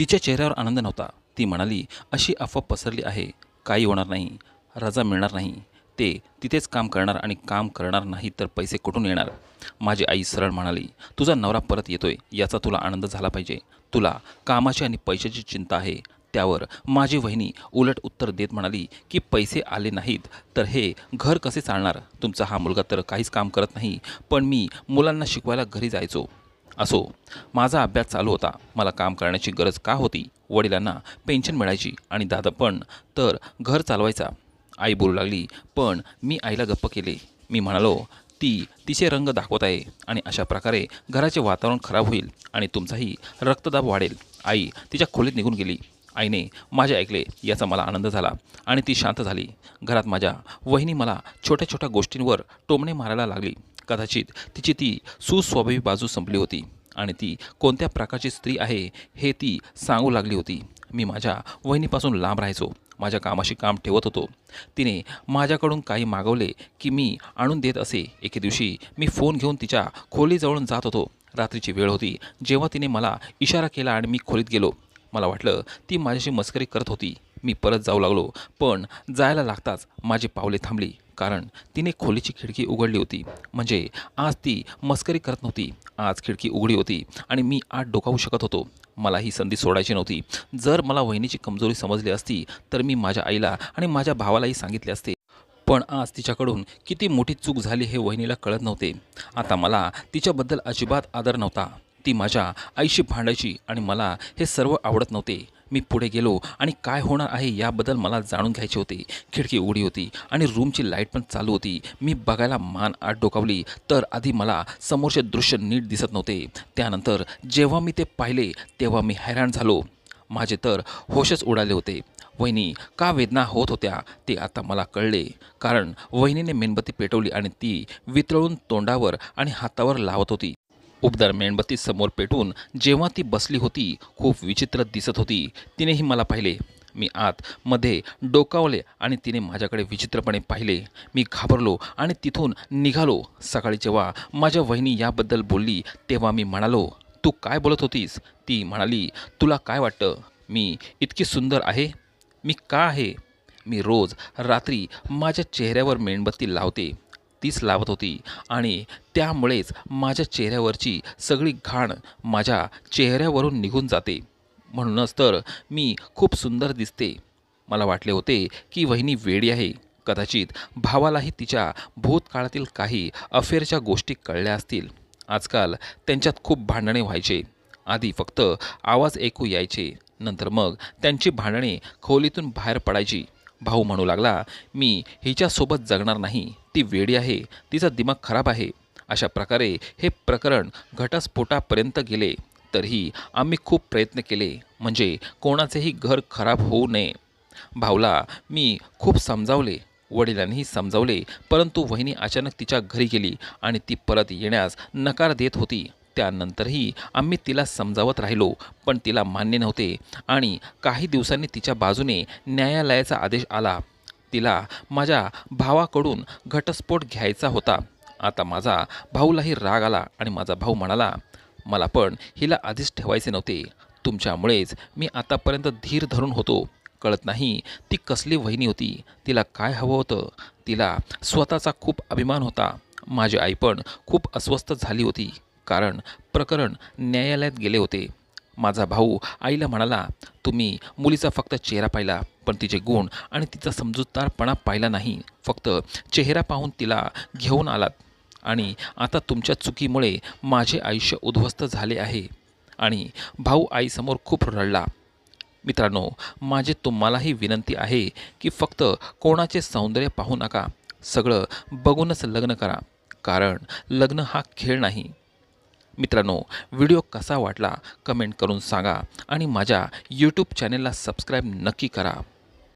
तिच्या चेहऱ्यावर आनंद नव्हता. ती म्हणाली, अशी अफवा पसरली आहे, काही होणार नाही, रजा मिळणार नाही. ते तिथेच काम करणार आणि काम करणार नाही तर पैसे कुठून येणार? माझी आई सरळ म्हणाली, तुझा नवरा परत येतोय याचा तुला आनंद झाला पाहिजे. तुला कामाची आणि पैशाची चिंता आहे. त्यावर माझी वहिनी उलट उत्तर देत म्हणाली की पैसे आले नाहीत तर हे घर कसे चालणार? तुमचा हा मुलगा तर काहीच काम करत नाही, पण मी मुलांना शिकवायला घरी जायचो. असो, माझा अभ्यास चालू होता. मला काम करण्याची गरज का होती? वडिलांना पेन्शन मिळायची आणि दादा पण तर घर चालवायचा. आई बोलू लागली, पण मी आईला गप्प केले. मी म्हणालो, ती तिचे रंग दाखवत आहे आणि अशा प्रकारे घराचे वातावरण खराब होईल आणि तुमचाही रक्तदाब वाढेल. आई तिच्या खोलीत निघून गेली. आईने माझे ऐकले याचा मला आनंद झाला आणि ती शांत झाली. घरात माझ्या वहिनी मला छोट्या छोट्या गोष्टींवर टोमणे मारायला लागली. कदाचित तिची ती सुस्वाभावी बाजू संपली होती आणि ती कोणत्या प्रकारची स्त्री आहे हे ती सांगू लागली होती. मी माझ्या वहिनीपासून लांब राहायचो. माझ्या कामाशी काम ठेवत होतो. तिने माझ्याकडून काही मागवले की मी आणून देत असे. एके दिवशी मी फोन घेऊन तिच्या खोलीजवळून जात होतो. रात्रीची वेळ होती जेव्हा तिने मला इशारा केला आणि मी खोलीत गेलो. मला वाटलं ती माझ्याशी मस्करी करत होती. मी परत जाऊ लागलो, पण जायला लागताच माझी पावले थांबली, कारण तिने खोलीची खिडकी उघडली होती. म्हणजे आज ती मस्करी करत नव्हती. आज खिडकी उघडी होती आणि मी आत डोकावू शकत होतो. मला ही संधी सोडायची नव्हती. जर मला वहिनीची कमजोरी समजली असती तर मी माझ्या आईला आणि माझ्या भावालाही सांगितले असते. पण आज तिच्याकडून किती मोठी चूक झाली हे वहिनीला कळत नव्हते. आता मला तिच्याबद्दल अजिबात आदर नव्हता. ती माझ्या आईशी भांडायची आणि मला हे सर्व आवडत नव्हते. मी पुढे गेलो आणि काय होणार आहे याबद्दल मला जाणून घ्यायचे होते. खिडकी उघडी होती आणि रूमची लाईट पण चालू होती. मी बघायला मान आत डोकावली तर आधी मला समोरचे दृश्य नीट दिसत नव्हते. त्यानंतर जेव्हा मी ते पाहिले तेव्हा मी हैराण झालो. माझे तर होशच उडाले होते. वहिनी का वेदना होत होत्या ते आता मला कळले, कारण वहिनीने मेणबत्ती पेटवली आणि ती वितळून तोंडावर आणि हातावर लावत होती. उबदार मेणबत्ती समोर पेटवून जेव्हा ती बसली होती खूप विचित्र दिसत होती. तिनेही मला पाहिले. मी आत मध्ये डोकावले आणि तिने माझ्याकडे विचित्रपणे पाहिले. मी घाबरलो आणि तिथून निघालो. सकाळी जेव्हा माझ्या वहिनी याबद्दल बोलली तेव्हा मी म्हणालो, तू काय बोलत होतीस? ती म्हणाली, तुला काय वाटतं मी इतकी सुंदर आहे? मी का आहे? मी रोज रात्री माझ्या चेहऱ्यावर मेणबत्ती लावते. तीच लावत होती आणि त्यामुळेच माझ्या चेहऱ्यावरची सगळी घाण माझ्या चेहऱ्यावरून निघून जाते. म्हणूनच तर मी खूप सुंदर दिसते. मला वाटले होते की वहिनी वेडी आहे. कदाचित भावालाही तिच्या भूतकाळातील काही अफेअरच्या गोष्टी कळल्या असतील. आजकाल त्यांच्यात खूप भांडणे व्हायचे. आधी फक्त आवाज ऐकू यायचे, नंतर मग त्यांची भांडणे खोलीतून बाहेर पडायची. भाऊ म्हणू लागला, मी हिच्यासोबत जगणार नाही, ती वेडी आहे, तिचा दिमाग खराब आहे. अशा प्रकारे हे प्रकरण घटस्फोटापर्यंत गेले. तरीही आम्ही खूप प्रयत्न केले, म्हणजे कोणाचेही घर खराब होऊ नये. भाऊला मी खूप समजावले, वडिलांनीही समजावले, परंतु वहिनी अचानक तिच्या घरी गेली आणि ती परत येण्यास नकार देत होती. त्यानंतरही आम्ही तिला समजावत राहिलो, पण तिला मान्य नव्हते आणि काही दिवसांनी तिच्या बाजूने न्यायालयाचा आदेश आला. तिला माझ्या भावाकडून घटस्फोट घ्यायचा होता. आता माझा भाऊलाही राग आला आणि माझा भाऊ म्हणाला, मला पण हिला आधीच ठेवायचे नव्हते. तुमच्यामुळेच मी आतापर्यंत धीर धरून होतो. कळत नाही ती कसली वहिनी होती. तिला काय हवं होतं? तिला स्वतःचा खूप अभिमान होता. माझी आई पण खूप अस्वस्थ झाली होती, कारण प्रकरण न्यायालयात गेले होते. माझा भाऊ आईला म्हणाला, तुम्ही मुलीचा फक्त चेहरा पाहिला, पण तिचे गुण आणि तिचा समजूतदारपणा पाहिला नाही. फक्त चेहरा पाहून तिला घेऊन आलात आणि आता तुमच्या चुकीमुळे माझे आयुष्य उद्ध्वस्त झाले आहे. आणि भाऊ आईसमोर खूप रडला. मित्रांनो, माझी तुम्हालाही विनंती आहे की फक्त कोणाचे सौंदर्य पाहू नका. सगळं बघूनच लग्न करा, कारण लग्न हा खेळ नाही. मित्रांनो, व्हिडिओ कसा वाटला कमेंट करून सांगा आणि माझ्या यूट्यूब चॅनेलला सबस्क्राईब नक्की करा.